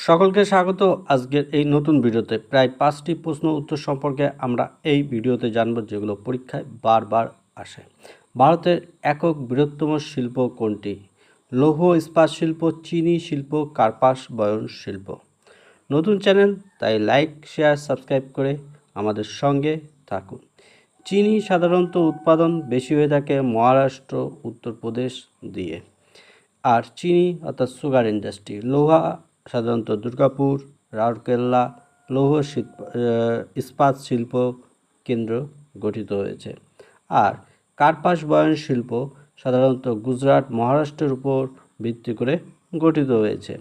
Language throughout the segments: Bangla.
সকলকে স্বাগত। আজকের এই নতুন ভিডিওতে প্রায় 5টি প্রশ্ন উত্তর সম্পর্কে আমরা এই ভিডিওতে জানব, যেগুলো পরীক্ষায় বারবার আসে। ভারতের একক বৃহত্তম শিল্প কোনটি? লৌহ ইস্পাত শিল্প, চিনি শিল্প, কার্পাস বয়ন শিল্প। নতুন চ্যানেল, তাই লাইক, শেয়ার, সাবস্ক্রাইব করে আমাদের সঙ্গে থাকুন। চিনি সাধারণত উৎপাদন বেশি হয়ে থাকে মহারাষ্ট্র, উত্তরপ্রদেশ দিয়ে। আর চিনি অর্থাৎ সুগার ইন্ডাস্ট্রি। লোহা সাধারণত দুর্গাপুর, রাউরকেল্লা লৌহ ইস্পাত শিল্প কেন্দ্র গঠিত হয়েছে। আর কার্পাস বয়ন শিল্প সাধারণত গুজরাট, মহারাষ্ট্রের উপর ভিত্তি করে গঠিত হয়েছে।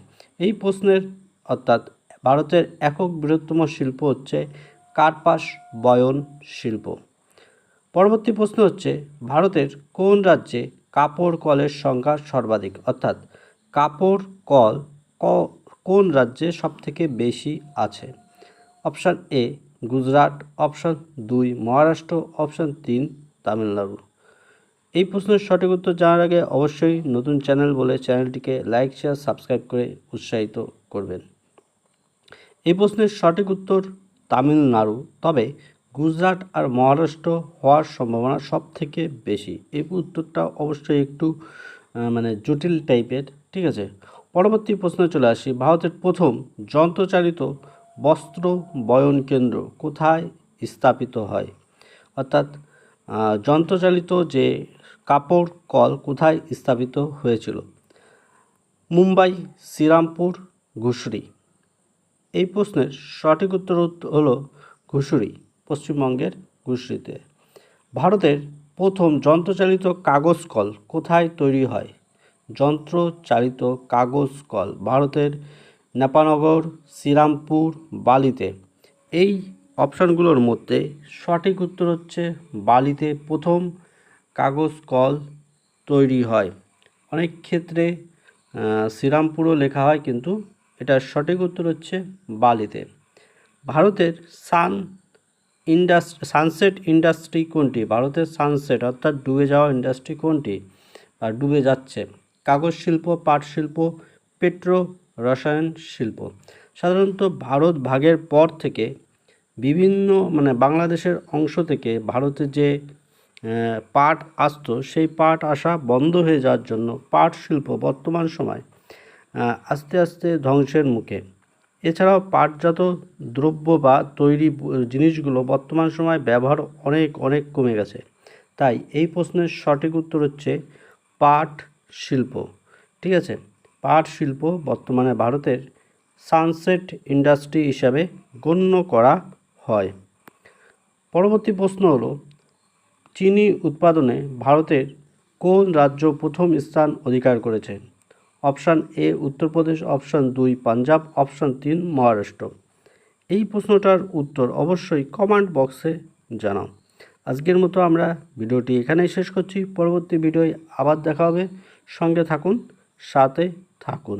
এই প্রশ্নের অর্থাৎ ভারতের একক বৃহত্তম শিল্প হচ্ছে কার্পাস বয়ন শিল্প। পরবর্তী প্রশ্ন হচ্ছে, ভারতের কোন রাজ্যে কাপড় কলের সংখ্যা সর্বাধিক? অর্থাৎ কাপড় কল কোন রাজ্যে সবথেকে বেশি আছে? Option A Gujarat, option 2 Maharashtra, option 3 Tamil Nadu. এই প্রশ্নের সঠিক উত্তর জানার আগে অবশ্যই নতুন চ্যানেল বলে চ্যানেলটিকে লাইক, শেয়ার, সাবস্ক্রাইব করে উৎসাহিত করবেন। এই প্রশ্নের সঠিক উত্তর তামিলনাড়ু, তবে গুজরাট আর মহারাষ্ট্র হওয়ার সম্ভাবনা সব থেকে বেশি। এই উত্তরটা অবশ্যই একটু জটিল টাইপের, ঠিক আছে। পরবর্তী প্রশ্নে চলে আসি। ভারতের প্রথম যন্ত্রচালিত বস্ত্র বয়ন কেন্দ্র কোথায় স্থাপিত হয়? অর্থাৎ যন্ত্রচালিত যে কাপড় কল কোথায় স্থাপিত হয়েছিল? মুম্বাই, শ্রীরামপুর, ঘুষড়ি। এই প্রশ্নের সঠিক উত্তর হলো ঘুষড়ি, পশ্চিমবঙ্গের ঘুষড়িতে। ভারতের প্রথম যন্ত্রচালিত কাগজ কল কোথায় তৈরি হয়? যন্ত্রচালিত কাগজ কল ভারতের নেপানগর, শ্রীরামপুর, বালিতে। এই অপশানগুলোর মধ্যে সঠিক উত্তর হচ্ছে বালিতে প্রথম কাগজ কল তৈরি হয়। অনেক ক্ষেত্রে শ্রীরামপুরও লেখা হয়, কিন্তু এটার সঠিক উত্তর হচ্ছে বালিতে। ভারতের সানসেট ইন্ডাস্ট্রি কোনটি? ভারতের সানসেট অর্থাৎ ডুবে যাওয়া ইন্ডাস্ট্রি কোনটি বা ডুবে যাচ্ছে? কাগজ শিল্প, পাট শিল্প, পেট্রো রসায়ন শিল্প। সাধারণত ভারত ভাগের পর থেকে বিভিন্ন বাংলাদেশের অংশ থেকে ভারতে যে পাট আসতো, সেই পাট আসা বন্ধ হয়ে যাওয়ার জন্য পাট শিল্প বর্তমান সময় আস্তে আস্তে ধ্বংসের মুখে। এছাড়াও পাটজাত দ্রব্য বা তৈরি জিনিসগুলো বর্তমান সময় ব্যবহার অনেক কমে গেছে। তাই এই প্রশ্নের সঠিক উত্তর হচ্ছে পাট শিল্প, ঠিক আছে। পাট শিল্প বর্তমানে ভারতের সানসেট ইন্ডাস্ট্রি হিসাবে গণ্য করা হয়। পরবর্তী প্রশ্ন হলো, চিনি উৎপাদনে ভারতের কোন রাজ্য প্রথম স্থান অধিকার করেছে? Option A Uttar Pradesh, option 2 Punjab, option 3 Maharashtra. এই প্রশ্নটার উত্তর অবশ্যই কমেন্ট বক্সে জানাও। আজকের মতো আমরা ভিডিওটি এখানেই শেষ করছি। পরবর্তী ভিডিওয় আবার দেখা হবে। সঙ্গে থাকুন, সাথে থাকুন।